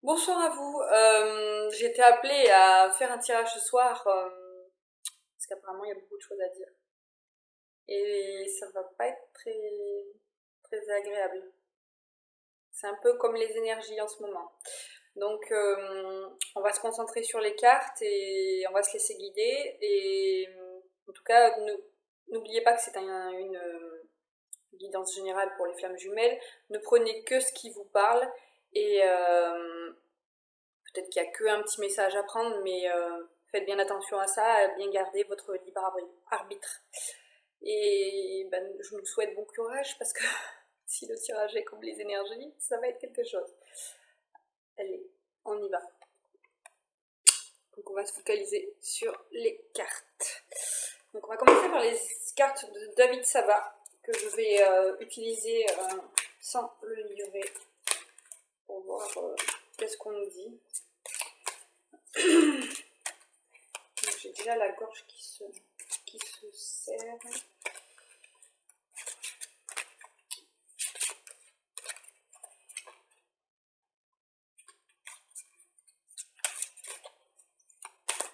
Bonsoir à vous. J'ai été appelée à faire un tirage ce soir parce qu'apparemment il y a beaucoup de choses à dire et ça va pas être très agréable. C'est un peu comme les énergies en ce moment. Donc on va se concentrer sur les cartes et on va se laisser guider et en tout cas n'oubliez pas que c'est une guidance générale pour les flammes jumelles. Ne prenez que ce qui vous parle et peut-être qu'il n'y a qu'un petit message à prendre, mais faites bien attention à ça, à bien garder votre libre arbitre. Et ben, je vous souhaite bon courage parce que si le tirage est comme les énergies, ça va être quelque chose. Allez, on y va. Donc on va se focaliser sur les cartes. Donc on va commencer par les cartes de David Sava que je vais utiliser sans le livret pour voir qu'est-ce qu'on nous dit. J'ai déjà la gorge qui se serre.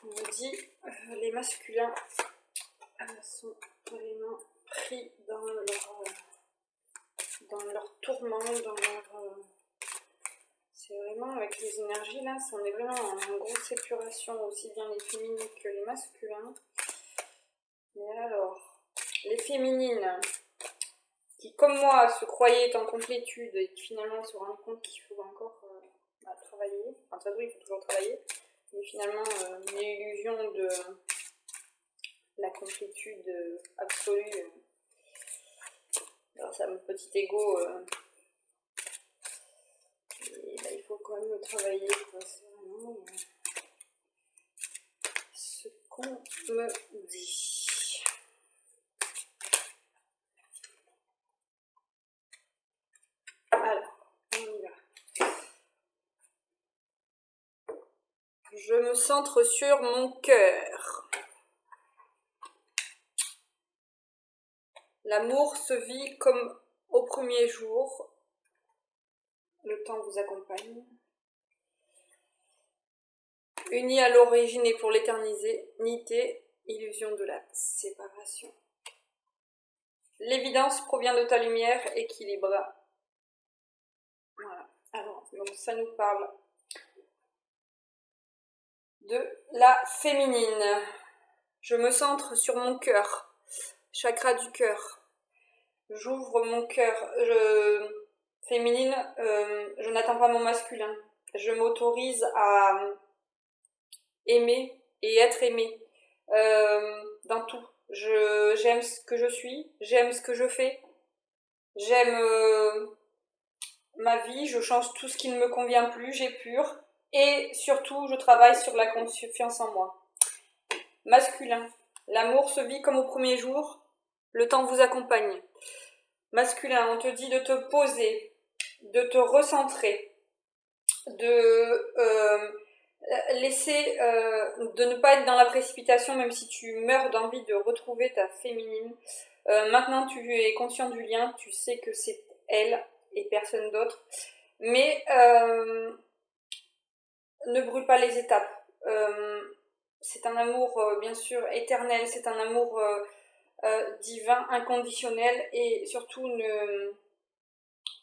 On me dit les masculins sont vraiment pris dans leur tourment, c'est vraiment avec les énergies là, on est vraiment en grosse épuration, aussi bien les féminines que les masculins. Mais alors, les féminines qui, comme moi, se croyaient en complétude et qui finalement se rendent compte qu'il faut encore travailler, enfin, de toute façon, il faut toujours travailler, mais finalement, l'illusion de la complétude absolue, grâce à mon petit ego, et bah, il faut quand même le travailler, quoi. C'est vraiment ce qu'on me dit. Alors, on y va. Je me centre sur mon cœur. L'amour se vit comme au premier jour. Le temps vous accompagne. Unis à l'origine et pour l'éternité, illusion de la séparation. L'évidence provient de ta lumière, équilibre. Voilà. Alors, donc ça nous parle de la féminine. Je me centre sur mon cœur, chakra du cœur. J'ouvre mon cœur. Féminine, je n'attends pas mon masculin. Je m'autorise à aimer et être aimée dans tout. J'aime ce que je suis, j'aime ce que je fais, j'aime ma vie, je change tout ce qui ne me convient plus, j'épure et surtout je travaille sur la confiance en moi. Masculin, l'amour se vit comme au premier jour, le temps vous accompagne. Masculin, on te dit de te poser, de te recentrer, de de ne pas être dans la précipitation, même si tu meurs d'envie de retrouver ta féminine. Maintenant, tu es conscient du lien, tu sais que c'est elle et personne d'autre. Mais ne brûle pas les étapes. C'est un amour, bien sûr, éternel, c'est un amour divin, inconditionnel, et surtout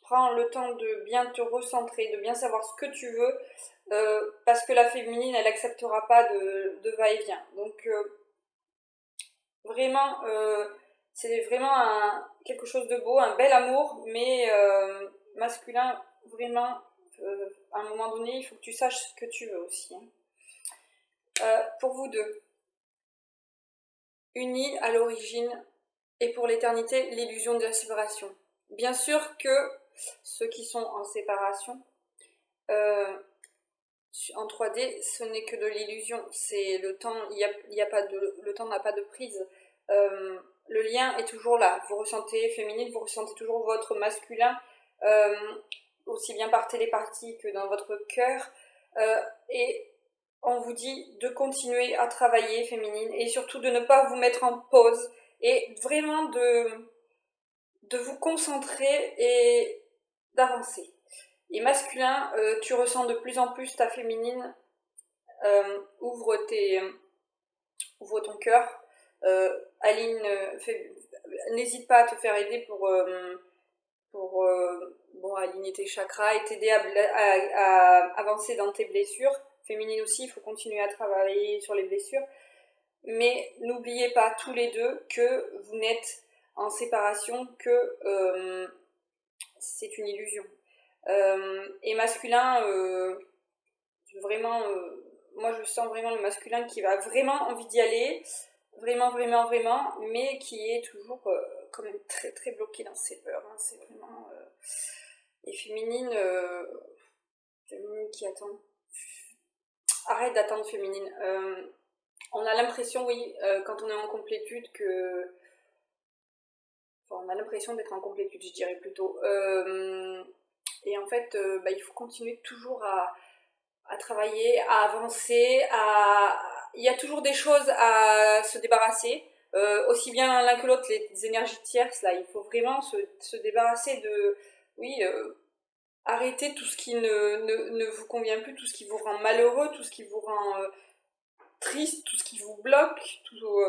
prends le temps de bien te recentrer, de bien savoir ce que tu veux, parce que la féminine, elle n'acceptera pas de va-et-vient. Donc, vraiment, c'est vraiment quelque chose de beau, un bel amour, mais masculin, vraiment, à un moment donné, il faut que tu saches ce que tu veux aussi. Pour vous deux, unis à l'origine et pour l'éternité, l'illusion de la séparation. Bien sûr que ceux qui sont en séparation, en 3D, ce n'est que de l'illusion. C'est le temps, y a pas le temps n'a pas de prise. Le lien est toujours là. Vous ressentez féminine, vous ressentez toujours votre masculin, euh, aussi bien par télépathie que dans votre cœur. Et on vous dit de continuer à travailler féminine et surtout de ne pas vous mettre en pause et vraiment de vous concentrer et d'avancer. Et masculin, tu ressens de plus en plus ta féminine. Ouvre ton cœur, aligne, n'hésite pas à te faire aider pour bon, aligner tes chakras et t'aider à avancer dans tes blessures. Féminine aussi, il faut continuer à travailler sur les blessures. Mais n'oubliez pas tous les deux que vous n'êtes en séparation, que c'est une illusion. Et masculin, vraiment, moi je sens vraiment le masculin qui va vraiment envie d'y aller, vraiment, vraiment, vraiment, mais qui est toujours quand même très, très bloqué dans ses peurs. Hein. C'est vraiment... et féminine, féminine qui attend. Arrête d'attendre féminine. On a l'impression, oui, quand on est en complétude, que... Enfin, on a l'impression d'être en complétude, je dirais plutôt. Et en fait, il faut continuer toujours à travailler, à avancer, il y a toujours des choses à se débarrasser, aussi bien l'un que l'autre, les énergies tierces, là, il faut vraiment se débarrasser de... Oui, arrêter tout ce qui ne vous convient plus, tout ce qui vous rend malheureux, tout ce qui vous rend triste, tout ce qui vous bloque, tout...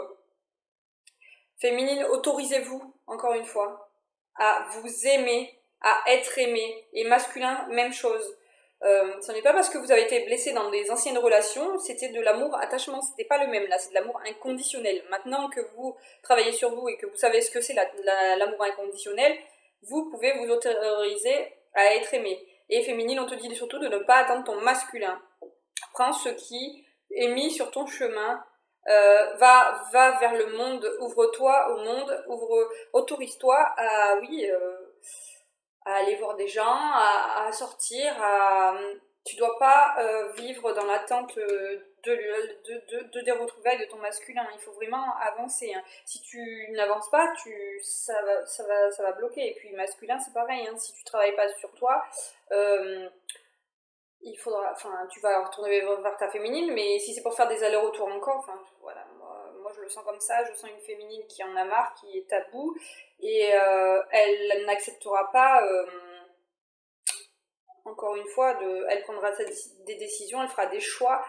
Féminine, autorisez-vous, encore une fois, à vous aimer, à être aimé. Et masculin, même chose. Ce n'est pas parce que vous avez été blessé dans des anciennes relations, c'était de l'amour attachement, c'était pas le même là, c'est de l'amour inconditionnel. Maintenant que vous travaillez sur vous et que vous savez ce que c'est l'amour inconditionnel, vous pouvez vous autoriser à être aimé. Et féminine, on te dit surtout de ne pas attendre ton masculin. Prends ce qui est mis sur ton chemin, va vers le monde, ouvre-toi au monde, autorise-toi à, oui, à aller voir des gens, à sortir, tu dois pas vivre dans l'attente des retrouvailles de ton masculin. Il faut vraiment avancer. Hein. Si tu n'avances pas, ça va bloquer. Et puis masculin, c'est pareil. Hein. Si tu travailles pas sur toi, il faudra, enfin, tu vas retourner vers ta féminine, mais si c'est pour faire des allers-retours encore, enfin, voilà, moi je le sens comme ça, je sens une féminine qui en a marre, qui est tabou, et elle n'acceptera pas, encore une fois, elle prendra des décisions, elle fera des choix.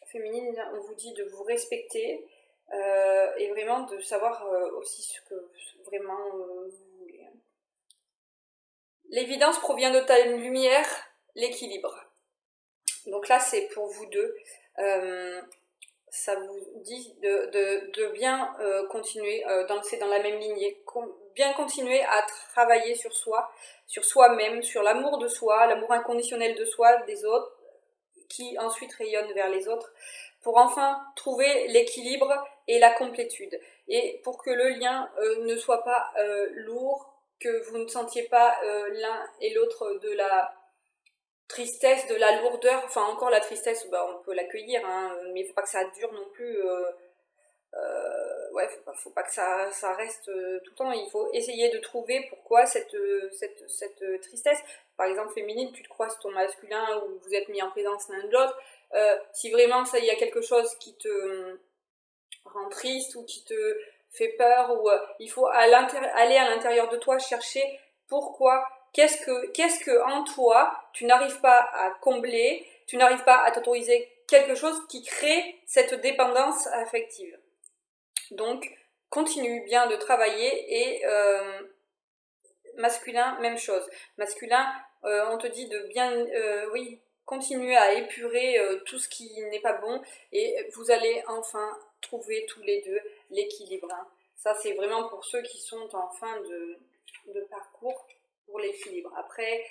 Féminine, on vous dit de vous respecter, et vraiment de savoir aussi ce que vraiment vous voulez. L'évidence provient de ta lumière, l'équilibre. Donc là, c'est pour vous deux. Ça vous dit de bien continuer, c'est dans la même lignée, bien continuer à travailler sur soi, sur soi-même, sur l'amour de soi, l'amour inconditionnel de soi, des autres, qui ensuite rayonne vers les autres, pour enfin trouver l'équilibre et la complétude. Et pour que le lien ne soit pas lourd, que vous ne sentiez pas l'un et l'autre de la tristesse, de la lourdeur, enfin encore la tristesse, on peut l'accueillir, hein, mais il faut pas que ça dure non plus, ouais, faut pas que ça reste tout le temps, il faut essayer de trouver pourquoi cette tristesse. Par exemple, féminine, tu te croises ton masculin ou vous êtes mis en présence l'un de l'autre, si vraiment il y a quelque chose qui te rend triste ou qui te fait peur, ou il faut aller à l'intérieur de toi chercher pourquoi, qu'est-ce que en toi tu n'arrives pas à combler, tu n'arrives pas à t'autoriser quelque chose qui crée cette dépendance affective. Donc continue bien de travailler. Et masculin, même chose. Masculin, on te dit de bien, oui, continuer à épurer tout ce qui n'est pas bon, et vous allez enfin trouver tous les deux l'équilibre. Hein. Ça, c'est vraiment pour ceux qui sont en fin de parcours pour l'équilibre. Après,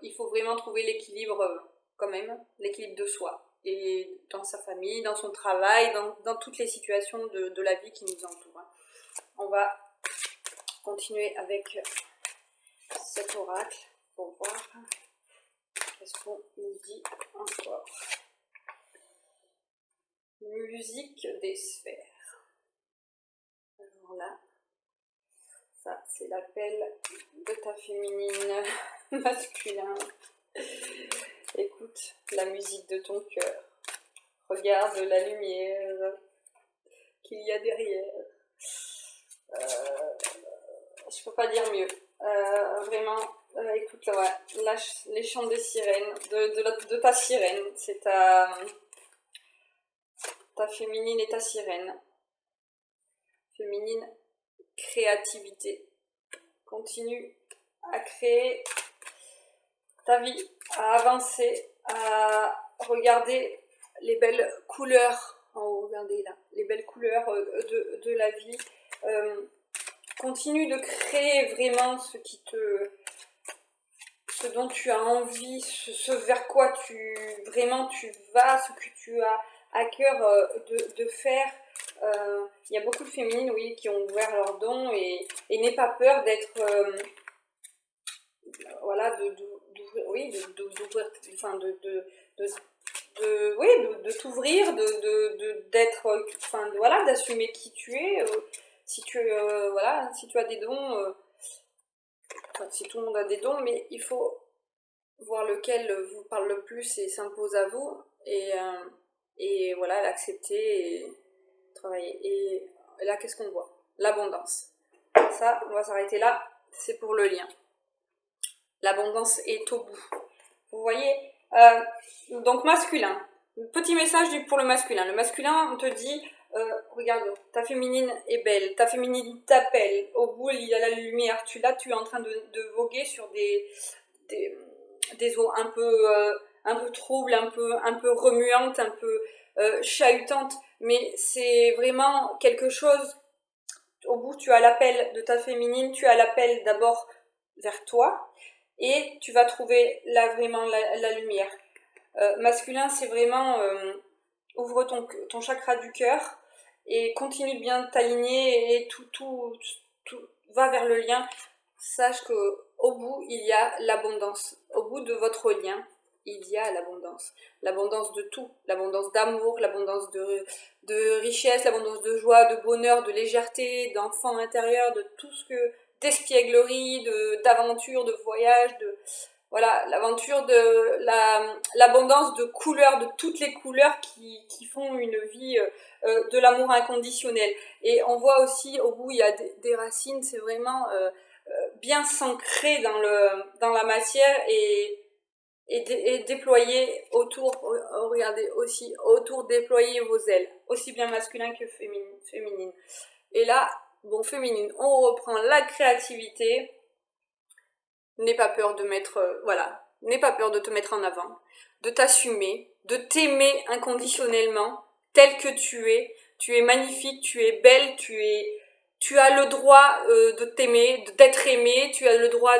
il faut vraiment trouver l'équilibre quand même, l'équilibre de soi. Et dans sa famille, dans son travail, dans toutes les situations de la vie qui nous entoure. Hein. On va continuer avec cet oracle pour voir qu'est-ce qu'on nous dit encore. Musique des sphères. Alors là, ça c'est l'appel de ta féminine masculin. Écoute la musique de ton cœur. Regarde la lumière qu'il y a derrière. Je peux pas dire mieux. Vraiment, écoute, ouais, les chants des sirènes, de ta sirène, c'est ta féminine et ta sirène. Féminine, créativité. Continue à créer ta vie, à avancer, à regarder les belles couleurs en haut, regardez là, les belles couleurs de la vie. Continue de créer vraiment ce dont tu as envie, ce vers quoi vraiment tu vas, ce que tu as à cœur de faire. Il y a beaucoup de féminines, oui, qui ont ouvert leurs dons et n'aie pas peur d'être, voilà, oui, enfin, oui, de t'ouvrir, d'être, enfin, voilà, d'assumer qui tu es. Si tu, voilà, si tu as des dons, enfin, si tout le monde a des dons, mais il faut voir lequel vous parle le plus et s'impose à vous, et voilà, l'accepter et travailler. Et là, qu'est-ce qu'on voit? L'abondance. Ça, on va s'arrêter là, c'est pour le lien. L'abondance est au bout. Vous voyez, donc masculin. Petit message pour le masculin. Le masculin, on te dit, regarde, ta féminine est belle, ta féminine t'appelle. Au bout, il y a la lumière. Tu es en train de voguer sur des eaux un peu troubles, un peu remuantes, un peu chahutantes. Mais c'est vraiment quelque chose. Au bout, tu as l'appel de ta féminine, tu as l'appel d'abord vers toi, et tu vas trouver là vraiment la lumière. Masculin, c'est vraiment ouvre ton chakra du cœur et continue de bien t'aligner et tout va vers le lien. Sache que au bout, il y a l'abondance. Au bout de votre lien, il y a l'abondance. L'abondance de tout. L'abondance d'amour, l'abondance de richesse, l'abondance de joie, de bonheur, de légèreté, d'enfant intérieur, de tout ce que... d'espièglerie, d'aventure, de voyage, voilà, l'aventure de l'abondance de couleurs, de toutes les couleurs qui font une vie de l'amour inconditionnel. Et on voit aussi, au bout, il y a des racines, c'est vraiment bien s'ancrer dans la matière et déployer autour, regardez aussi, autour, déployer vos ailes, aussi bien masculin que féminine. Et là, bon, féminine, on reprend la créativité. N'aie pas peur de mettre, voilà, n'aie pas peur de te mettre en avant, de t'assumer, de t'aimer inconditionnellement, tel que tu es. Tu es magnifique, tu es belle, tu as le droit de t'aimer, d'être aimée, tu as le droit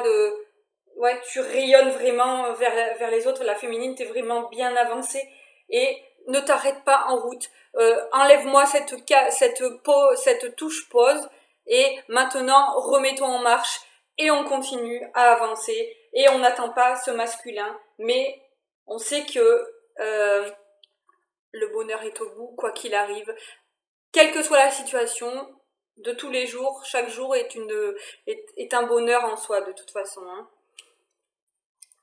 ouais, tu rayonnes vraiment vers les autres. La féminine, t'es vraiment bien avancée et ne t'arrête pas en route. Enlève-moi cette touche pause et maintenant remets-toi en marche et on continue à avancer et on n'attend pas ce masculin, mais on sait que le bonheur est au bout, quoi qu'il arrive, quelle que soit la situation de tous les jours. Chaque jour est un bonheur en soi de toute façon, hein.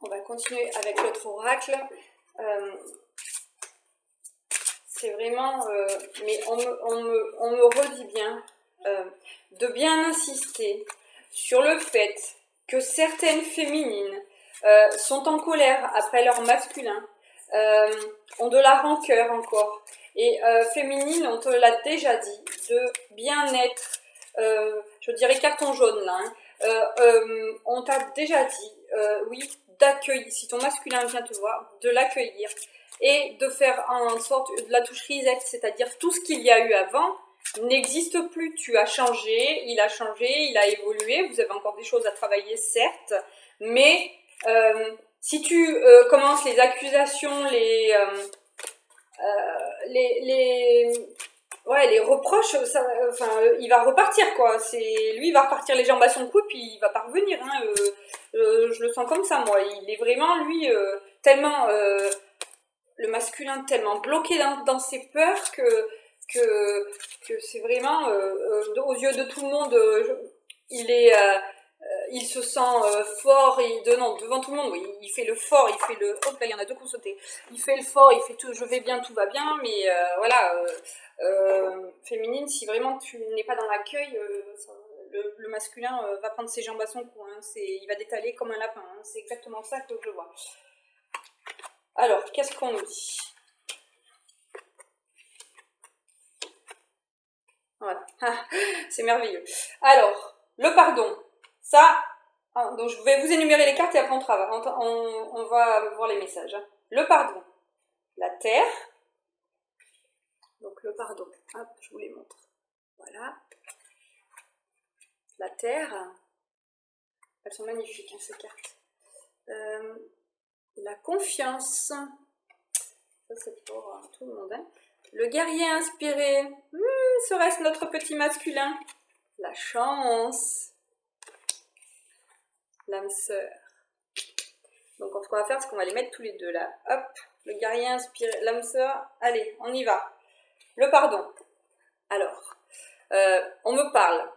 On va continuer avec l'autre oracle. C'est vraiment, mais on me redit bien de bien insister sur le fait que certaines féminines sont en colère après leur masculin, ont de la rancœur encore. Et féminine, on te l'a déjà dit, de bien être, je dirais carton jaune là, hein. On t'a déjà dit, oui, d'accueillir, si ton masculin vient te voir, de l'accueillir et de faire en sorte de la touche reset, c'est-à-dire tout ce qu'il y a eu avant n'existe plus. Tu as changé, il a évolué, vous avez encore des choses à travailler, certes, mais si tu commences les accusations, les reproches, ça, enfin, il va repartir, quoi. Lui, il va repartir les jambes à son cou, puis il va pas revenir, hein. Je le sens comme ça, moi. Il est vraiment, lui, tellement... le masculin tellement bloqué dans ses peurs que c'est vraiment, aux yeux de tout le monde, il se sent fort, devant tout le monde, oui, il fait le fort, hop là, il y en a deux qui ont sauté. Il fait le fort, il fait tout, je vais bien, tout va bien, mais voilà, féminine, si vraiment tu n'es pas dans l'accueil, le masculin va prendre ses jambes à son cou, hein, il va détaler comme un lapin, hein, c'est exactement ça que je vois. Alors, qu'est-ce qu'on nous dit? Voilà, c'est merveilleux. Alors, le pardon, ça, donc je vais vous énumérer les cartes et après on va voir les messages. Hein. Le pardon, la terre, donc le pardon, hop, je vous les montre. Voilà, la terre, elles sont magnifiques hein, ces cartes. La confiance, ça c'est pour tout le monde. Hein. Le guerrier inspiré, serait-ce notre petit masculin? La chance, l'âme sœur. Donc ce qu'on va faire, c'est qu'on va les mettre tous les deux là. Hop, le guerrier inspiré, l'âme sœur. Allez, on y va. Le pardon. Alors, on me parle,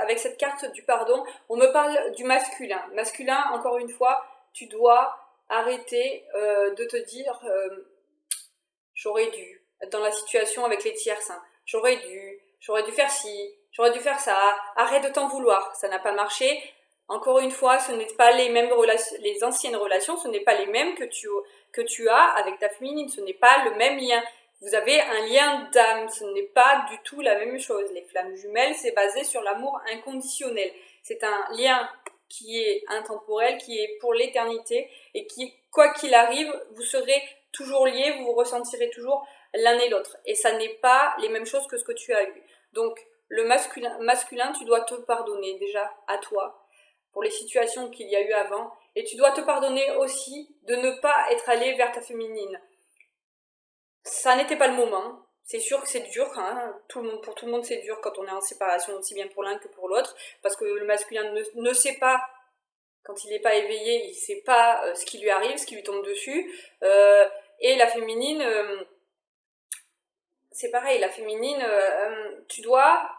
avec cette carte du pardon, on me parle du masculin. Masculin, encore une fois, tu dois arrêter de te dire j'aurais dû être dans la situation avec les tierces. Hein. J'aurais dû faire ci, j'aurais dû faire ça. Arrête de t'en vouloir, ça n'a pas marché. Encore une fois, ce n'est pas les mêmes relations, les anciennes relations, ce n'est pas les mêmes que tu as avec ta féminine, ce n'est pas le même lien. Vous avez un lien d'âme, ce n'est pas du tout la même chose. Les flammes jumelles, c'est basé sur l'amour inconditionnel. C'est un lien qui est intemporel, qui est pour l'éternité et qui, quoi qu'il arrive, vous serez toujours liés, vous vous ressentirez toujours l'un et l'autre. Et ça n'est pas les mêmes choses que ce que tu as eu. Donc, le masculin, tu dois te pardonner déjà à toi pour les situations qu'il y a eu avant. Et tu dois te pardonner aussi de ne pas être allé vers ta féminine. Ça n'était pas le moment. C'est sûr que c'est dur, hein. Pour tout le monde c'est dur quand on est en séparation, aussi bien pour l'un que pour l'autre, parce que le masculin ne sait pas, quand il n'est pas éveillé, il ne sait pas ce qui lui arrive, ce qui lui tombe dessus. Et la féminine, c'est pareil, la féminine, tu dois,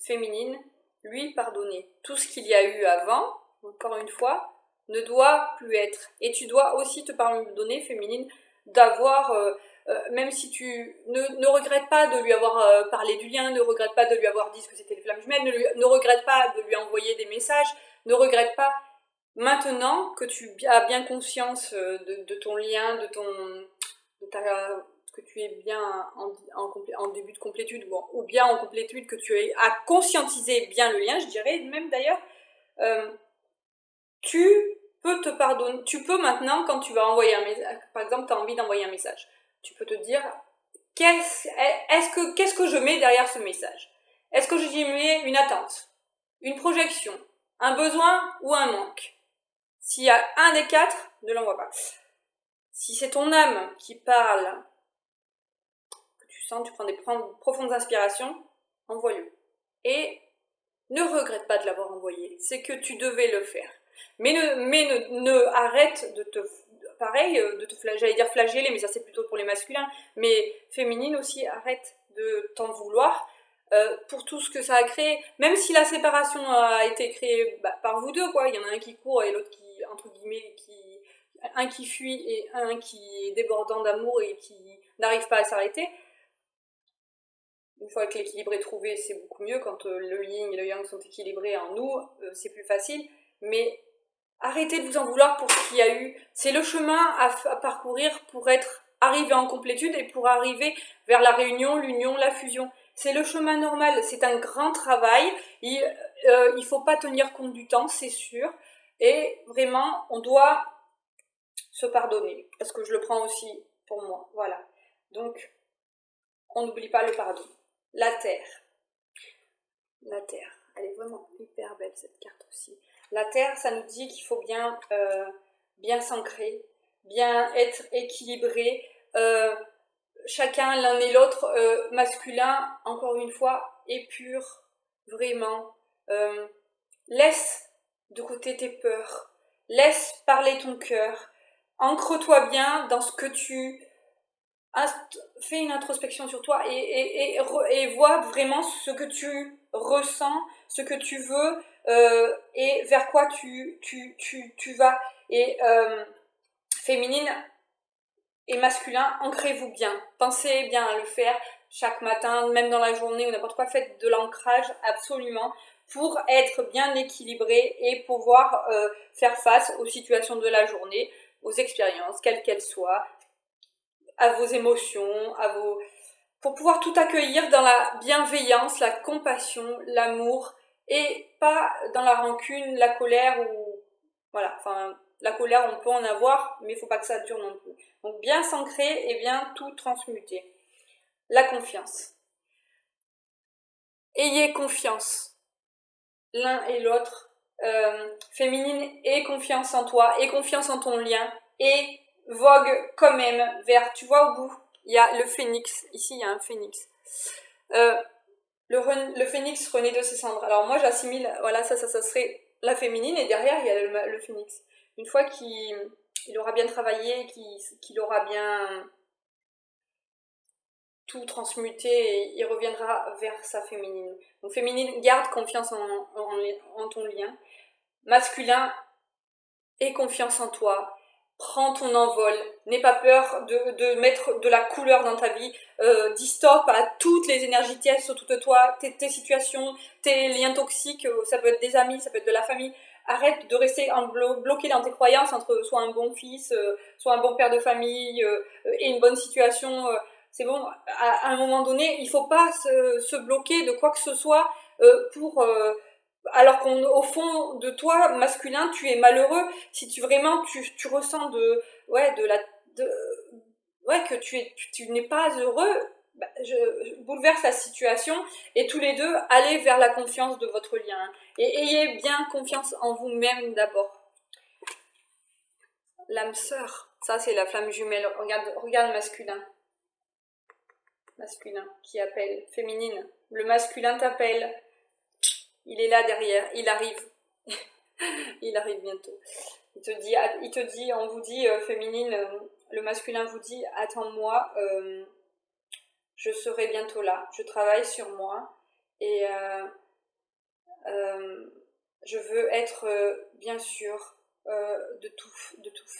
féminine, lui pardonner. Tout ce qu'il y a eu avant, encore une fois, ne doit plus être. Et tu dois aussi te pardonner, féminine, d'avoir, même si tu ne regrettes pas de lui avoir parlé du lien, ne regrette pas de lui avoir dit ce que c'était les flammes jumelles, ne regrette pas de lui envoyer des messages, ne regrette pas. Maintenant que tu as bien conscience de ton lien, que tu es bien en début de complétude ou bien en complétude, que tu as conscientisé bien le lien, je dirais même d'ailleurs, tu peux te pardonner. Tu peux maintenant, quand tu vas envoyer un message, par exemple, tu as envie d'envoyer un message, tu peux te dire qu'est-ce que je mets derrière ce message? Est-ce que j'y mets une attente, une projection, un besoin ou un manque? S'il y a un des quatre, ne l'envoie pas. Si c'est ton âme qui parle, que tu sens, tu prends des profondes inspirations, envoie-le. Et ne regrette pas de l'avoir envoyé, c'est que tu devais le faire. Mais ne arrête de te... Pareil, de te j'allais dire flageller, mais ça c'est plutôt pour les masculins, mais féminine aussi, arrête de t'en vouloir pour tout ce que ça a créé. Même si la séparation a été créée par vous deux, quoi. Il y en a un qui court et l'autre qui, entre guillemets, un qui fuit et un qui est débordant d'amour et qui n'arrive pas à s'arrêter. Une fois que l'équilibre est trouvé, c'est beaucoup mieux. Quand le yin et le yang sont équilibrés en nous, c'est plus facile. Mais arrêtez de vous en vouloir pour ce qu'il y a eu. C'est le chemin à parcourir pour arriver en complétude et pour arriver vers la réunion, l'union, la fusion. C'est le chemin normal. C'est un grand travail. Il ne faut pas tenir compte du temps, c'est sûr. Et vraiment, on doit se pardonner. Parce que je le prends aussi pour moi. Voilà. Donc, on n'oublie pas le pardon. La terre. La terre. Elle est vraiment hyper belle cette carte aussi. La terre, ça nous dit qu'il faut bien s'ancrer, bien être équilibré. Chacun, l'un et l'autre, masculin, encore une fois, est pur, vraiment. Laisse de côté tes peurs. Laisse parler ton cœur. Ancre-toi bien dans ce que tu... Fais une introspection sur toi et vois vraiment ce que tu ressens, ce que tu veux et vers quoi tu vas. Et féminine et masculin, ancrez-vous bien. Pensez bien à le faire chaque matin, même dans la journée ou n'importe quoi. Faites de l'ancrage absolument pour être bien équilibré et pouvoir faire face aux situations de la journée, aux expériences, quelles qu'elles soient, à vos émotions, pour pouvoir tout accueillir dans la bienveillance, la compassion, l'amour, et pas dans la rancune, la colère, ou voilà, enfin, la colère on peut en avoir, mais il ne faut pas que ça dure non plus. Donc bien s'ancrer et bien tout transmuter. La confiance. Ayez confiance l'un et l'autre, féminine, aie confiance en toi, aie confiance en ton lien, et vogue quand même vers, tu vois, au bout, il y a le phénix, ici il y a un phénix. Le phénix renaît de ses cendres. Alors moi j'assimile, voilà, ça serait la féminine, et derrière il y a le phénix. Une fois qu'il aura bien travaillé, qu'il aura bien tout transmuté, il reviendra vers sa féminine. Donc féminine, garde confiance en ton lien. Masculin, aie confiance en toi. Prends ton envol, n'aie pas peur de mettre de la couleur dans ta vie, dis stop à toutes les énergies tièdes autour de toi, tes situations, tes liens toxiques, ça peut être des amis, ça peut être de la famille. Arrête de rester bloqué dans tes croyances entre soit un bon fils, soit un bon père de famille et une bonne situation. C'est bon, à un moment donné, il ne faut pas se bloquer de quoi que ce soit pour... alors qu'au fond de toi, masculin, tu es malheureux. Si tu vraiment tu ressens que tu n'es pas heureux, bah, je bouleverse la situation, et tous les deux, allez vers la confiance de votre lien. Et ayez bien confiance en vous-même d'abord. L'âme sœur, ça c'est la flamme jumelle. Regarde masculin. Masculin qui appelle. Féminine. Le masculin t'appelle. Il est là derrière, il arrive. Il arrive bientôt. Il te dit, on vous dit, féminine, le masculin vous dit, attends-moi, je serai bientôt là. Je travaille sur moi, et je veux être bien sûr de tout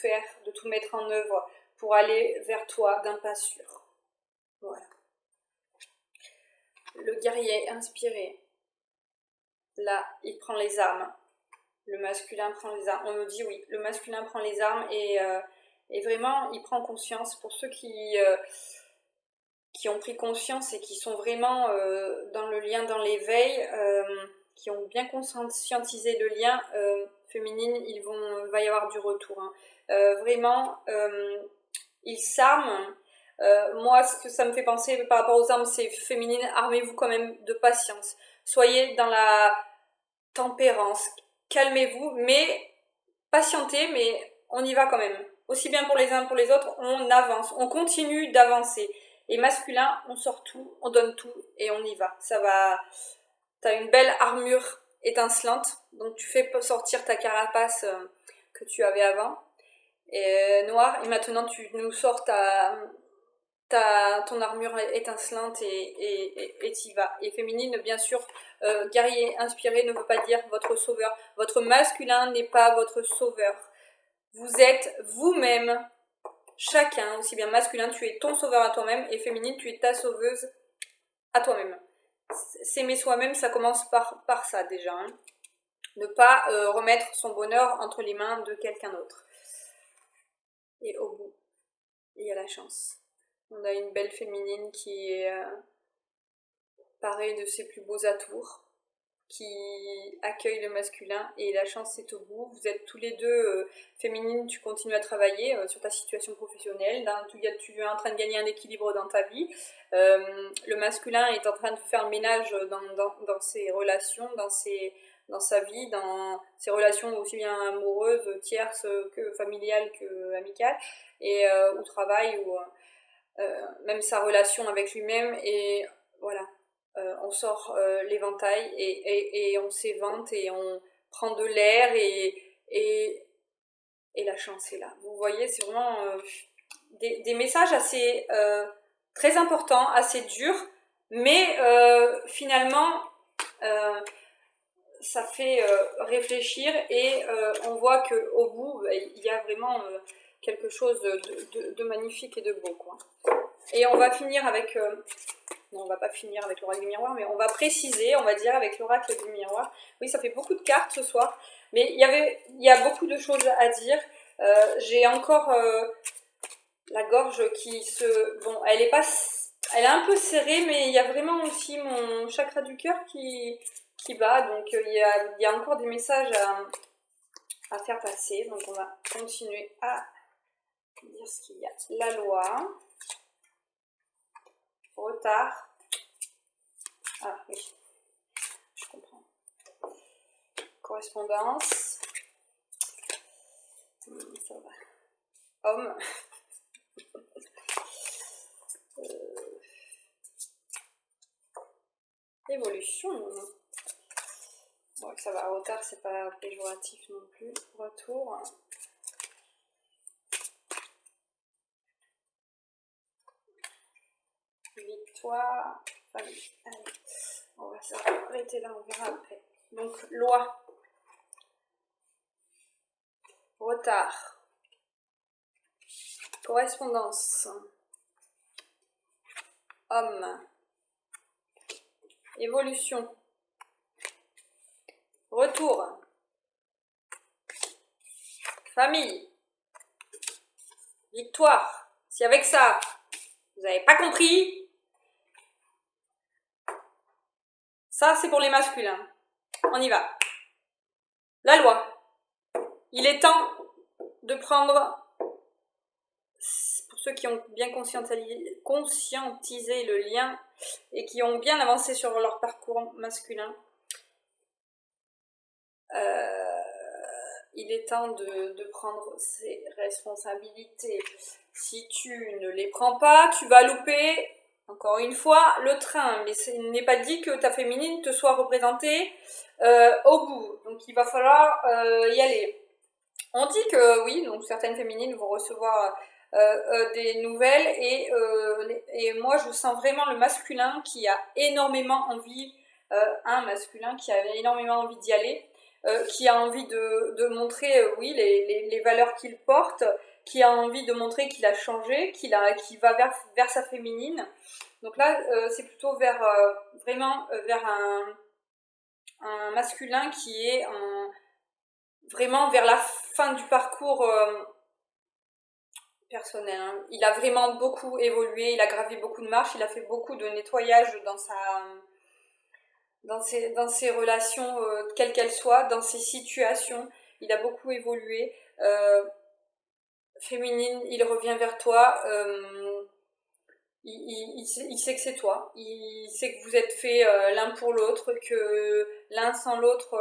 faire, de tout mettre en œuvre pour aller vers toi d'un pas sûr. Voilà. Le guerrier inspiré, là, il prend les armes. Le masculin prend les armes. On me dit oui, le masculin prend les armes, et vraiment, il prend conscience. Pour ceux qui ont pris conscience et qui sont vraiment dans le lien, dans l'éveil, qui ont bien conscientisé le lien féminine, il va y avoir du retour. Hein. Vraiment, ils s'arment. Moi, ce que ça me fait penser par rapport aux armes, c'est féminine, armez-vous quand même de patience. Soyez dans la tempérance, calmez-vous, mais patientez, mais on y va quand même. Aussi bien pour les uns que pour les autres, on avance, on continue d'avancer. Et masculin, on sort tout, on donne tout, et on y va. Ça va. T'as une belle armure étincelante, donc tu fais sortir ta carapace que tu avais avant, et noire, et maintenant tu nous sors ton armure étincelante, et t'y vas. Et féminine, bien sûr, guerrier inspiré ne veut pas dire votre sauveur. Votre masculin n'est pas votre sauveur. Vous êtes vous-même, chacun, aussi bien masculin, tu es ton sauveur à toi-même, et féminine, tu es ta sauveuse à toi-même. S'aimer soi-même, ça commence par ça déjà. Hein. Ne pas remettre son bonheur entre les mains de quelqu'un d'autre. Et au bout, il y a la chance. On a une belle féminine qui est parée de ses plus beaux atours, qui accueille le masculin, et la chance est au bout. Vous êtes tous les deux féminines, tu continues à travailler sur ta situation professionnelle, tu es en train de gagner un équilibre dans ta vie, le masculin est en train de faire le ménage dans ses relations, dans sa vie, dans ses relations aussi bien amoureuses, tierces que familiales que amicales, et au travail, ou même sa relation avec lui-même, et voilà. On sort l'éventail, et on s'évente, et on prend de l'air, et la chance est là. Vous voyez, c'est vraiment des messages assez très importants, assez durs, mais finalement ça fait réfléchir, et on voit qu'au bout, il y a vraiment quelque chose de magnifique et de beau, quoi. Et on va finir avec... non, on va pas finir avec l'oracle du miroir, mais on va préciser, on va dire, avec l'oracle du miroir. Oui, ça fait beaucoup de cartes ce soir, mais il y a beaucoup de choses à dire. J'ai encore la gorge qui se... Bon, elle est pas... Elle est un peu serrée, mais il y a vraiment aussi mon chakra du cœur qui bat, donc il y a encore des messages à faire passer. Donc on va continuer à dire ce qu'il y a. La loi, retard. Ah oui, je comprends. Correspondance. Ça va. Homme. Évolution. Bon, ça va, retard, c'est pas péjoratif non plus. Retour. Victoire. Allez, on va s'arrêter là, on verra après. Donc, loi. Retard. Correspondance. Homme. Évolution. Retour. Famille. Victoire. Si avec ça, vous n'avez pas compris, ça c'est pour les masculins. On y va. La loi. Il est temps de prendre, pour ceux qui ont bien conscientisé le lien et qui ont bien avancé sur leur parcours masculin, il est temps de prendre ses responsabilités. Si tu ne les prends pas, tu vas louper, encore une fois, le train. Mais il n'est pas dit que ta féminine te soit représentée au bout. Donc il va falloir y aller. On dit que oui, donc certaines féminines vont recevoir des nouvelles et moi je sens vraiment le masculin qui a énormément envie, un masculin qui a énormément envie d'y aller. Qui a envie de montrer, oui, les valeurs qu'il porte, qui a envie de montrer qu'il a changé, qui va vers sa féminine. Donc là, c'est plutôt vraiment vers un masculin qui est vraiment vers la fin du parcours personnel. Hein. Il a vraiment beaucoup évolué, il a gravi beaucoup de marches, il a fait beaucoup de nettoyage dans ses relations, quelles qu'elles soient, dans ses situations. Il a beaucoup évolué. Féminine, il revient vers toi. Il sait que c'est toi. Il sait que vous êtes faits l'un pour l'autre, que l'un sans l'autre,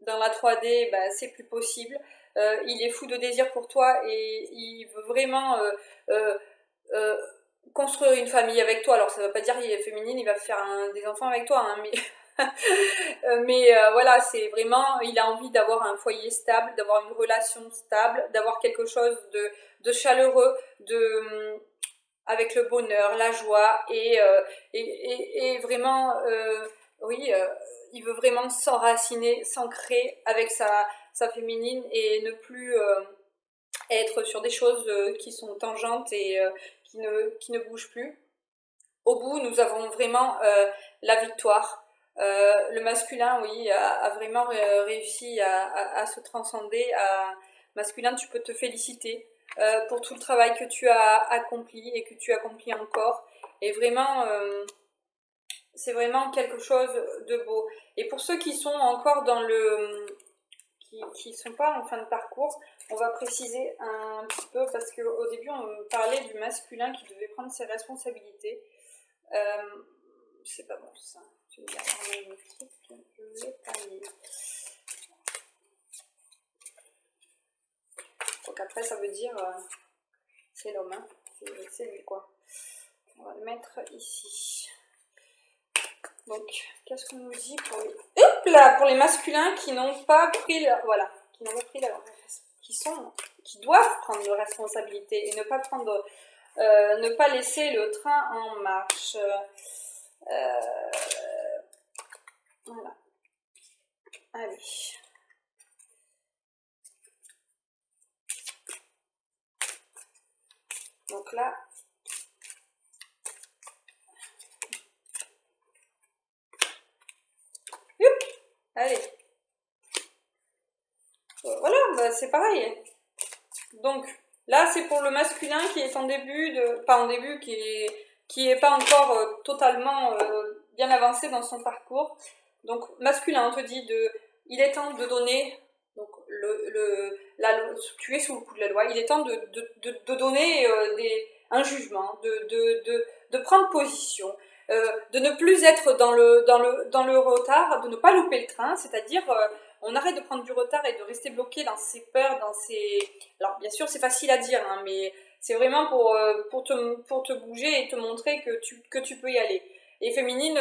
dans la 3D, bah, c'est plus possible. Il est fou de désir pour toi et il veut vraiment euh, construire une famille avec toi. Alors ça ne veut pas dire qu'il est féminine, il va faire des enfants avec toi, hein, mais voilà, c'est vraiment, il a envie d'avoir un foyer stable, d'avoir une relation stable, d'avoir quelque chose de chaleureux, avec le bonheur, la joie et vraiment, oui, il veut vraiment s'enraciner, s'ancrer avec sa féminine et ne plus être sur des choses qui sont tangentes et qui ne bougent plus. Au bout, nous avons vraiment la victoire. Le masculin, oui, a vraiment réussi à se transcender. Masculin, tu peux te féliciter pour tout le travail que tu as accompli et que tu accomplis encore. Et vraiment, c'est vraiment quelque chose de beau. Et pour ceux qui sont encore dans qui sont pas en fin de parcours, on va préciser un petit peu parce qu'au début on parlait du masculin qui devait prendre ses responsabilités. C'est pas bon ça. Je vais dire le truc, je l'ai pas mis. Donc après ça veut dire c'est l'homme, hein. C'est lui quoi. On va le mettre ici. Donc qu'est-ce qu'on nous dit pour les... Hop là, pour les masculins qui n'ont pas pris voilà, qui n'ont pas pris qui doivent prendre leurs responsabilités et ne pas laisser le train en marche. Voilà. Allez. Donc là, Allez. Voilà, bah, c'est pareil. Donc, là, c'est pour le masculin qui est en début de... Pas en début, qui est pas encore totalement bien avancé dans son parcours. Donc, masculin, on te dit il est temps de donner... Donc, tu es sous le coup de la loi. Il est temps de donner un jugement, de prendre position, de ne plus être dans le retard, de ne pas louper le train, c'est-à-dire on arrête de prendre du retard et de rester bloqué dans ses peurs, dans ses... Alors bien sûr c'est facile à dire, hein, mais c'est vraiment pour te bouger et te montrer que tu peux y aller. Et féminine,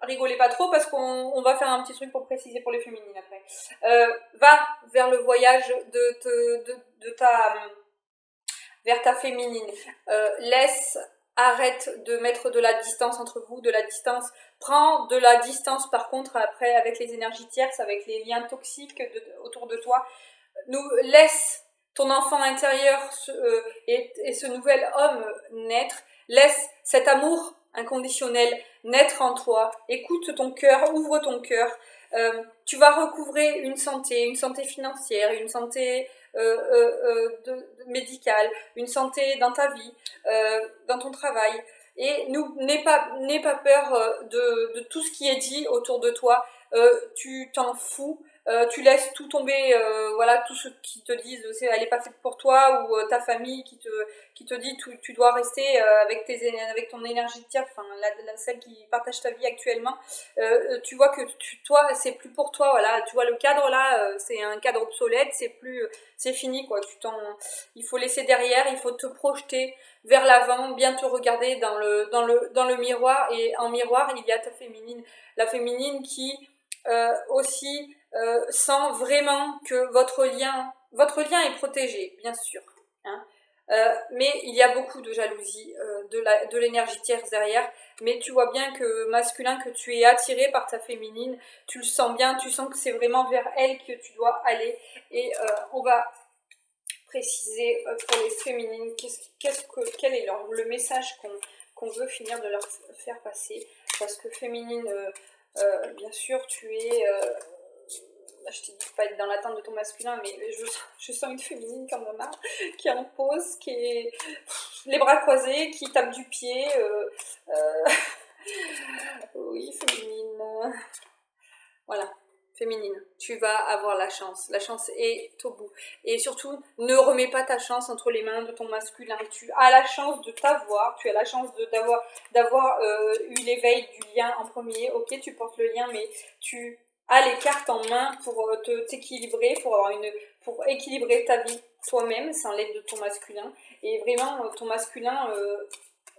rigolez pas trop parce qu'on va faire un petit truc pour préciser pour les féminines après. Va vers le voyage vers ta féminine. Arrête de mettre de la distance entre vous, de la distance. Prends de la distance par contre après avec les énergies tierces, avec les liens toxiques autour de toi. Laisse ton enfant intérieur et ce nouvel homme naître. Laisse cet amour inconditionnel naître en toi. Écoute ton cœur, ouvre ton cœur. Tu vas recouvrer une santé financière, une santé médicale, une santé dans ta vie, dans ton travail. Et n'aie pas peur de tout ce qui est dit autour de toi. Tu t'en fous. Tu laisses tout tomber, voilà, tout ce qui te disent elle n'est pas faite pour toi, ou ta famille qui te dit tu dois rester avec ton énergie de tierce, enfin celle qui partage ta vie actuellement. Tu vois que toi c'est plus pour toi, voilà, tu vois le cadre là, c'est un cadre obsolète, c'est fini quoi. Il faut laisser derrière, il faut te projeter vers l'avant, bien te regarder dans le miroir, et en miroir il y a ta féminine, la féminine qui aussi sent vraiment que votre lien est protégé, bien sûr, hein. Mais il y a beaucoup de jalousie, de l'énergie tierce derrière, mais tu vois bien que masculin, que tu es attiré par ta féminine, tu le sens bien, tu sens que c'est vraiment vers elle que tu dois aller, et on va préciser pour les féminines quel est le message qu'on veut finir de leur faire passer, parce que féminine, bien sûr, tu es... je te dis pas être dans l'attente de ton masculin, mais je sens une féminine quand même, hein, qui est en pause, qui est les bras croisés, qui tape du pied. Oui, féminine. Voilà, féminine. Tu vas avoir la chance. La chance est au bout. Et surtout, ne remets pas ta chance entre les mains de ton masculin. Tu as la chance de t'avoir. Tu as la chance d'avoir eu l'éveil du lien en premier. Ok, tu portes le lien, mais tu as les cartes en main pour t'équilibrer, pour équilibrer ta vie toi-même sans l'aide de ton masculin. Et vraiment, ton masculin,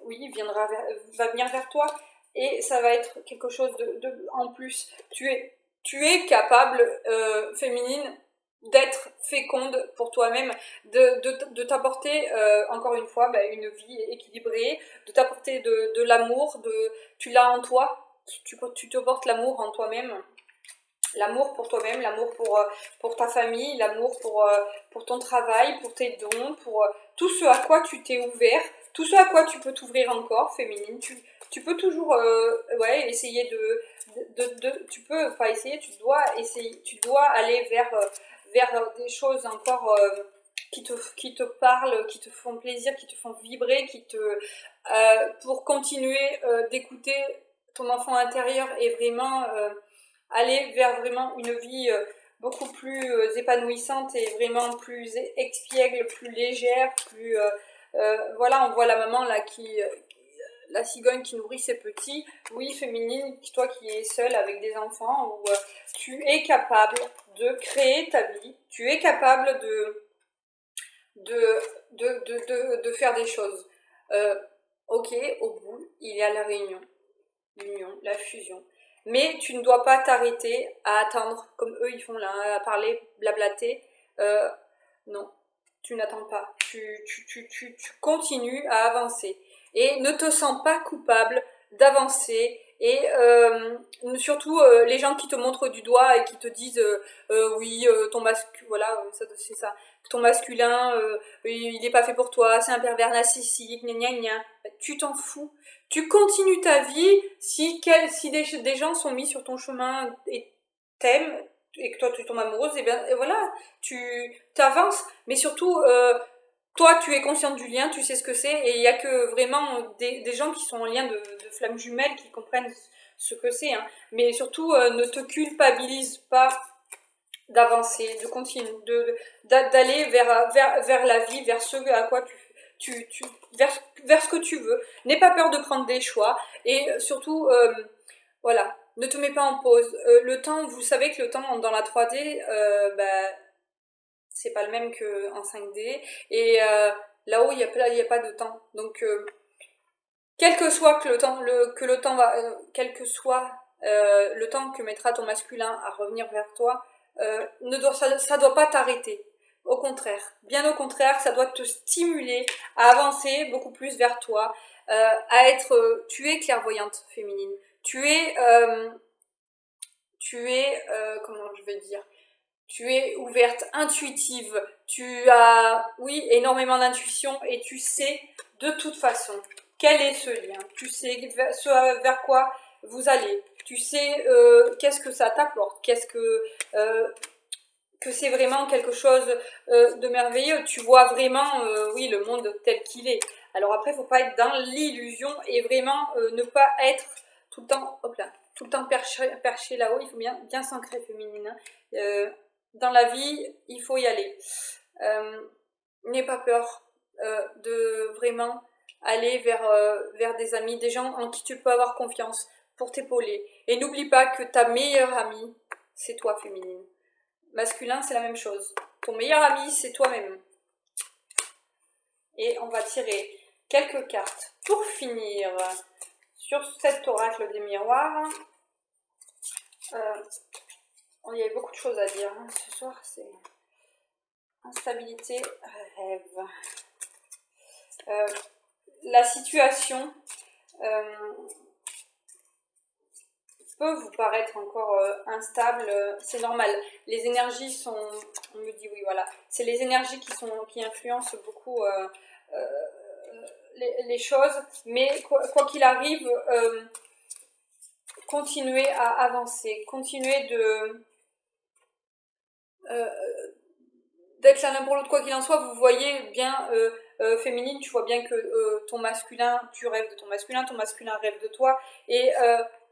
oui, va venir vers toi. Et ça va être quelque chose en plus. Tu es capable, féminine, d'être féconde pour toi-même, de t'apporter, encore une fois, une vie équilibrée, de t'apporter de l'amour, tu l'as en toi, tu te portes l'amour en toi-même. L'amour pour toi-même, l'amour pour ta famille, l'amour pour ton travail, pour tes dons, pour tout ce à quoi tu t'es ouvert, tout ce à quoi tu peux t'ouvrir encore, féminine. Tu peux toujours essayer tu peux pas essayer, tu dois aller vers des choses encore qui te parlent, qui te font plaisir, qui te font vibrer, pour continuer d'écouter ton enfant intérieur et vraiment aller vers vraiment une vie beaucoup plus épanouissante et vraiment plus expiègle, plus légère, voilà, on voit la maman là la cigogne qui nourrit ses petits. Oui, féminine, toi qui es seule avec des enfants, où tu es capable de créer ta vie, tu es capable de faire des choses. Ok, au bout, il y a la réunion, l'union, la fusion. Mais tu ne dois pas t'arrêter à attendre, comme eux ils font là, à parler, blablater. Non, tu n'attends pas. Tu continues à avancer. Et ne te sens pas coupable d'avancer. Et surtout, les gens qui te montrent du doigt et qui te disent oui, ton masculin, voilà, c'est ça. Ton masculin, il n'est pas fait pour toi, c'est un pervers narcissique, gna gna gna. Tu t'en fous. Tu continues ta vie si des gens sont mis sur ton chemin et t'aimes et que toi tu tombes amoureuse, et bien et voilà, tu avances, mais surtout, toi tu es consciente du lien, tu sais ce que c'est, et il n'y a que vraiment des gens qui sont en lien de flammes jumelles qui comprennent ce que c'est, hein. Mais surtout, ne te culpabilise pas d'avancer, de continuer, d'aller vers la vie, vers ce à quoi vers ce que tu veux. N'aie pas peur de prendre des choix, et surtout, voilà, ne te mets pas en pause. Le temps, vous savez que le temps dans la 3D, bah, c'est pas le même qu'en 5D, et là-haut, il y a pas de temps. Donc, quel que soit que le temps va, quel que soit le temps que mettra ton masculin à revenir vers toi, ça doit pas t'arrêter. Au contraire, bien au contraire, ça doit te stimuler à avancer beaucoup plus vers toi, à être. Tu es clairvoyante féminine. Comment je vais dire, tu es ouverte, intuitive, tu as, oui, énormément d'intuition, et tu sais de toute façon quel est ce lien, tu sais ce vers quoi vous allez, tu sais qu'est-ce que ça t'apporte, que c'est vraiment quelque chose de merveilleux, tu vois vraiment, oui, le monde tel qu'il est. Alors après, il ne faut pas être dans l'illusion, et vraiment ne pas être tout le temps, hop là, tout le temps perché là-haut. Il faut bien s'ancrer féminine, hein. Dans la vie, il faut y aller. N'aie pas peur de vraiment aller vers des amis, des gens en qui tu peux avoir confiance pour t'épauler. Et n'oublie pas que ta meilleure amie, c'est toi féminine. Masculin, c'est la même chose. Ton meilleur ami, c'est toi-même. Et on va tirer quelques cartes pour finir sur cet oracle des miroirs. Il y avait beaucoup de choses à dire, hein. Ce soir, c'est instabilité, rêve. La situation peut vous paraître encore instable, c'est normal. Les énergies sont, on me dit oui, voilà, c'est les énergies qui influencent beaucoup les choses, mais quoi qu'il arrive, continuez à avancer, continuez d'être l'un pour l'autre, quoi qu'il en soit. Vous voyez bien, féminine, tu vois bien que ton masculin, tu rêves de ton masculin rêve de toi, et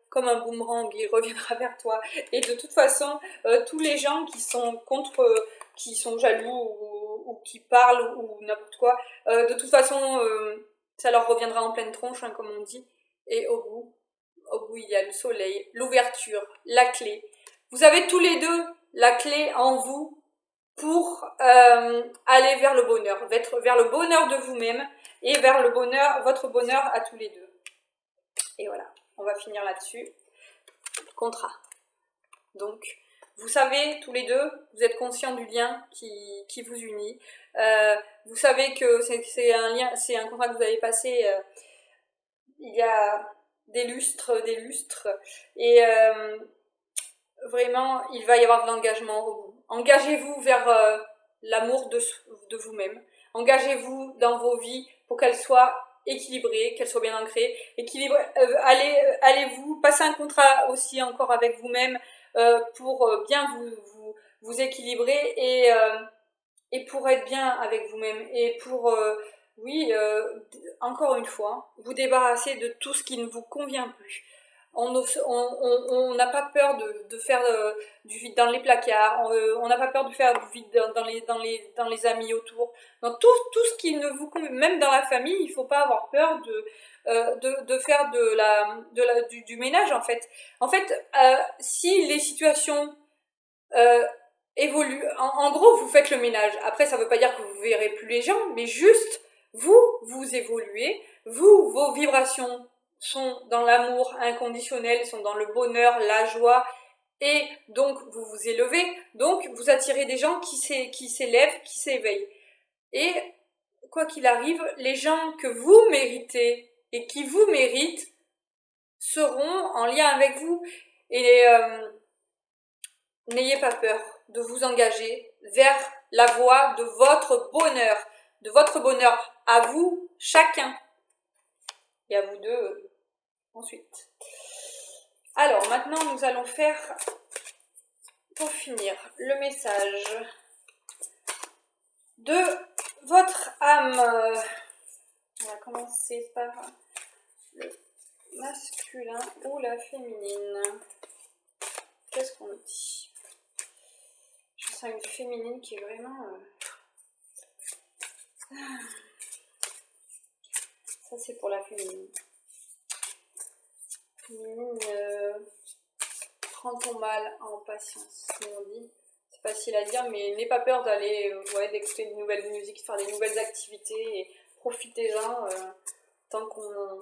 comme un boomerang, il reviendra vers toi. Et de toute façon, tous les gens qui sont qui sont jaloux, ou qui parlent, ou n'importe quoi, de toute façon, ça leur reviendra en pleine tronche, hein, comme on dit. Et au bout, il y a le soleil, l'ouverture, la clé. Vous avez tous les deux la clé en vous pour aller vers le bonheur, vers le bonheur de vous-même, et vers le bonheur, votre bonheur à tous les deux. Et voilà, on va finir là-dessus. Contrat. Donc, vous savez tous les deux, vous êtes conscients du lien qui vous unit. Vous savez que c'est un lien, c'est un contrat que vous avez passé il y a des lustres, et vraiment, il va y avoir de l'engagement au bout. Engagez-vous vers l'amour de vous-même. Engagez-vous dans vos vies pour qu'elles soient équilibrées, qu'elles soient bien ancrées. Allez-vous passer un contrat aussi encore avec vous-même pour bien vous équilibrer, et pour être bien avec vous-même, et pour, oui, encore une fois, vous débarrasser de tout ce qui ne vous convient plus. On n'a pas peur de faire du vide dans les placards, on n'a pas peur de faire du vide dans les amis autour, dans tout ce qui ne vous convient, même dans la famille. Il ne faut pas avoir peur de faire du ménage, en fait. En fait, si les situations évoluent, en gros, vous faites le ménage. Après, ça ne veut pas dire que vous ne verrez plus les gens, mais juste, vous évoluez, vos vibrations sont dans l'amour inconditionnel, sont dans le bonheur, la joie, et donc vous vous élevez, donc vous attirez des gens qui s'élèvent, qui s'éveillent. Et quoi qu'il arrive, les gens que vous méritez et qui vous méritent seront en lien avec vous. Et n'ayez pas peur de vous engager vers la voie de votre bonheur à vous, chacun, et à vous deux ensuite. Alors maintenant, nous allons faire pour finir, le message de votre âme. On va commencer par le masculin ou la féminine. Qu'est-ce qu'on dit? Je sens une féminine qui est vraiment... Ça, c'est pour la féminine. Féminine, prends ton mal en patience, comme on dit. C'est facile à dire, mais n'aie pas peur d'aller, d'écouter de nouvelles musiques, faire des nouvelles activités et profitez-en tant qu'on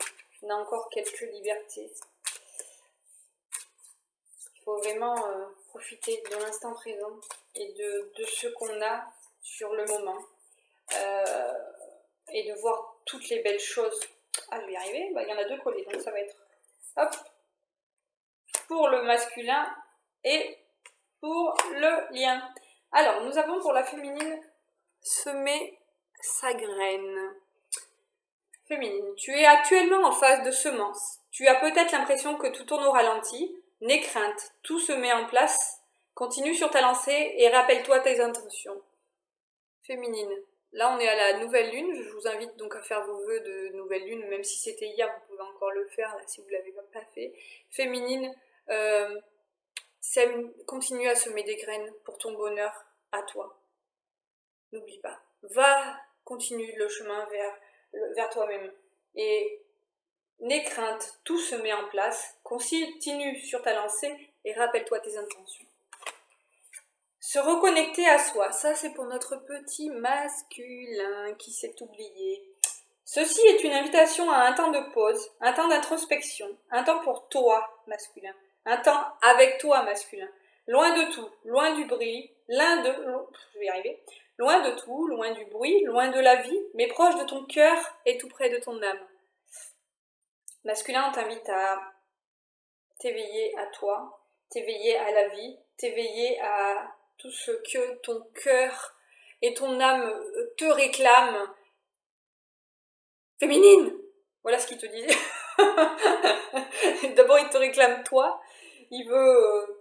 a encore quelques libertés. Il faut vraiment profiter de l'instant présent et de ce qu'on a sur le moment et de voir toutes les belles choses. Ah, je vais y arriver, il y en a 2 collés, donc ça va être hop, pour le masculin et pour le lien. Alors, nous avons pour la féminine semer sa graine. Féminine, tu es actuellement en phase de semence. Tu as peut-être l'impression que tout tourne au ralenti. N'aie crainte, tout se met en place. Continue sur ta lancée et rappelle-toi tes intentions. Féminine, là on est à la nouvelle lune. Je vous invite donc à faire vos vœux de nouvelle lune, même si c'était hier, vous pouvez encore le faire là, si vous ne l'avez pas fait. Féminine, continue à semer des graines pour ton bonheur à toi. N'oublie pas. Va, continue le chemin vers toi-même. Et n'aie crainte, tout se met en place. Continue sur ta lancée et rappelle-toi tes intentions. Se reconnecter à soi, ça c'est pour notre petit masculin qui s'est oublié. Ceci est une invitation à un temps de pause, un temps d'introspection, un temps pour toi, masculin, un temps avec toi, masculin. Loin de tout, loin du bruit, je vais y arriver. Loin de tout, loin du bruit, loin de la vie, mais proche de ton cœur et tout près de ton âme. Masculin, on t'invite à t'éveiller à toi, t'éveiller à la vie, t'éveiller à tout ce que ton cœur et ton âme te réclament. Féminine! Voilà ce qu'il te disait. D'abord, il te réclame toi. Il veut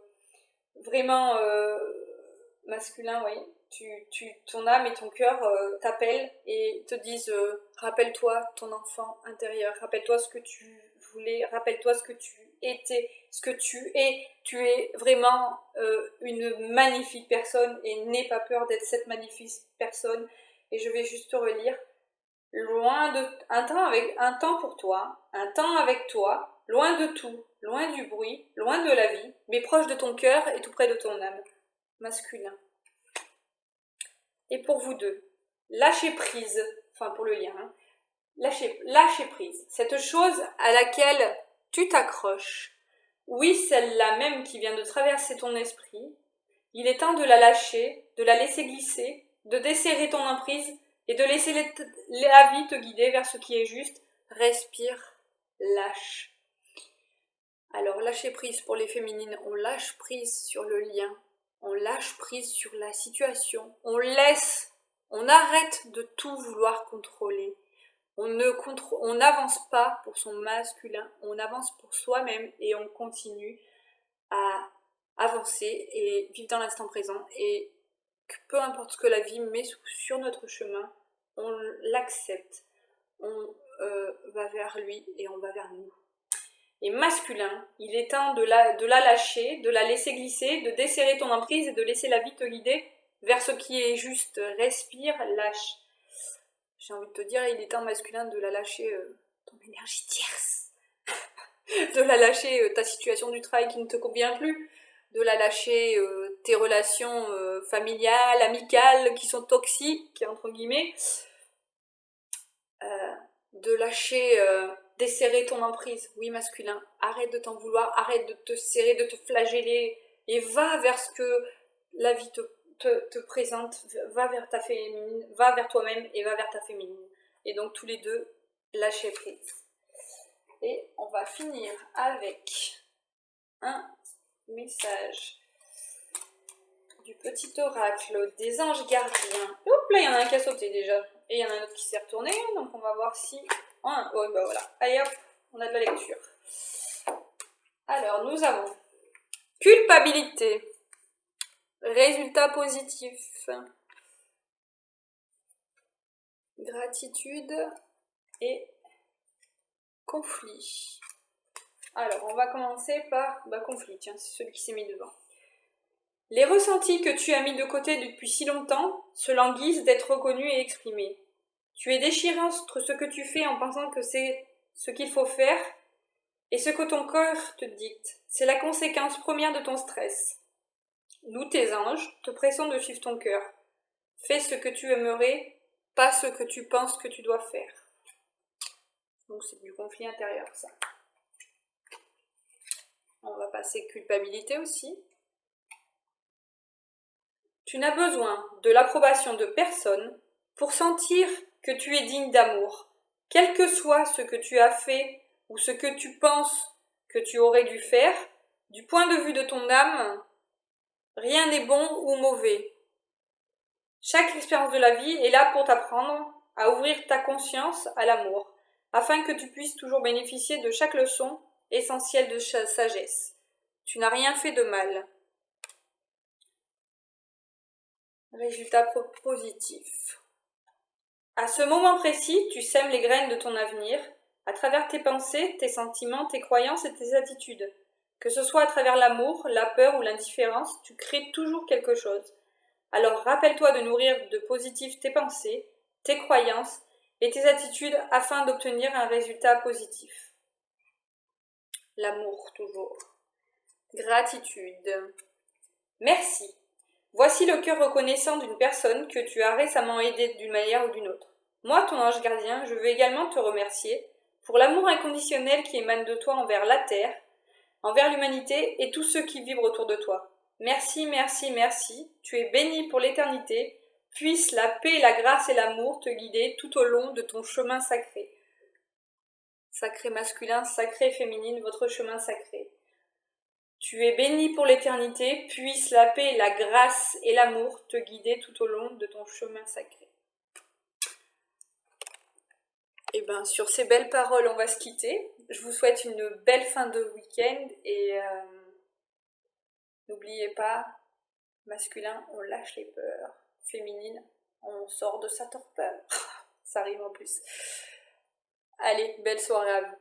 vraiment masculin, oui. Ton âme et ton cœur t'appellent et te disent rappelle-toi ton enfant intérieur, rappelle-toi ce que tu voulais, rappelle-toi ce que tu étais, ce que tu es. Tu es vraiment une magnifique personne et n'aie pas peur d'être cette magnifique personne. Et je vais juste te relire. Un temps pour toi, un temps avec toi, loin de tout, loin du bruit, loin de la vie, mais proche de ton cœur et tout près de ton âme. Masculin. Et pour vous deux, lâchez prise, enfin pour le lien, hein, lâchez prise. Cette chose à laquelle tu t'accroches, oui, celle-là même qui vient de traverser ton esprit, il est temps de la lâcher, de la laisser glisser, de desserrer ton emprise et de laisser la vie te guider vers ce qui est juste. Respire, lâche. Alors, lâcher prise pour les féminines, on lâche prise sur le lien, on lâche prise sur la situation, on arrête de tout vouloir contrôler. On n'avance pas pour son masculin, on avance pour soi-même et on continue à avancer et vivre dans l'instant présent. Et que peu importe ce que la vie met sur notre chemin, on l'accepte, on va vers lui et on va vers nous. Et masculin, il est temps de la lâcher, de la laisser glisser, de desserrer ton emprise et de laisser la vie te guider vers ce qui est juste. Respire, lâche. J'ai envie de te dire, il est temps masculin de la lâcher ton énergie tierce, de la lâcher ta situation du travail qui ne te convient plus, de la lâcher tes relations familiales, amicales qui sont toxiques, entre guillemets, de lâcher, desserrer ton emprise, oui masculin, arrête de t'en vouloir, arrête de te serrer, de te flageller et va vers ce que la vie te présente, va vers ta féminine, va vers toi-même et va vers ta féminine. Et donc tous les deux, lâchez prise. Et on va finir avec un message du petit oracle des anges gardiens. Hop là, il y en a un qui a sauté déjà. Et il y en a un autre qui s'est retourné, donc on va voir si... Oh, bah voilà. Allez hop, on a de la lecture. Alors, nous avons culpabilité. Résultat positif. Gratitude et conflit. Alors, on va commencer par conflit, tiens, c'est celui qui s'est mis devant. Les ressentis que tu as mis de côté depuis si longtemps se languissent d'être reconnus et exprimés. Tu es déchiré entre ce que tu fais en pensant que c'est ce qu'il faut faire et ce que ton cœur te dicte. C'est la conséquence première de ton stress. Nous, tes anges, te pressons de suivre ton cœur. Fais ce que tu aimerais, pas ce que tu penses que tu dois faire. Donc c'est du conflit intérieur, ça. On va passer culpabilité aussi. Tu n'as besoin de l'approbation de personne pour sentir que tu es digne d'amour. Quel que soit ce que tu as fait ou ce que tu penses que tu aurais dû faire, du point de vue de ton âme, rien n'est bon ou mauvais. Chaque expérience de la vie est là pour t'apprendre à ouvrir ta conscience à l'amour, afin que tu puisses toujours bénéficier de chaque leçon essentielle de sagesse. Tu n'as rien fait de mal. Résultat positif. À ce moment précis, tu sèmes les graines de ton avenir, à travers tes pensées, tes sentiments, tes croyances et tes attitudes. Que ce soit à travers l'amour, la peur ou l'indifférence, tu crées toujours quelque chose. Alors rappelle-toi de nourrir de positif tes pensées, tes croyances et tes attitudes afin d'obtenir un résultat positif. L'amour toujours. Gratitude. Merci. Voici le cœur reconnaissant d'une personne que tu as récemment aidée d'une manière ou d'une autre. Moi, ton ange gardien, je veux également te remercier pour l'amour inconditionnel qui émane de toi envers la terre, envers l'humanité et tous ceux qui vivent autour de toi. Merci, merci, merci. Tu es béni pour l'éternité. Puisse la paix, la grâce et l'amour te guider tout au long de ton chemin sacré. Sacré masculin, sacré féminine, votre chemin sacré. Tu es béni pour l'éternité, puisse la paix, la grâce et l'amour te guider tout au long de ton chemin sacré. Et bien, sur ces belles paroles, on va se quitter. Je vous souhaite une belle fin de week-end et n'oubliez pas, masculin, on lâche les peurs. Féminine, on sort de sa torpeur. Ça rime en plus. Allez, belle soirée à vous.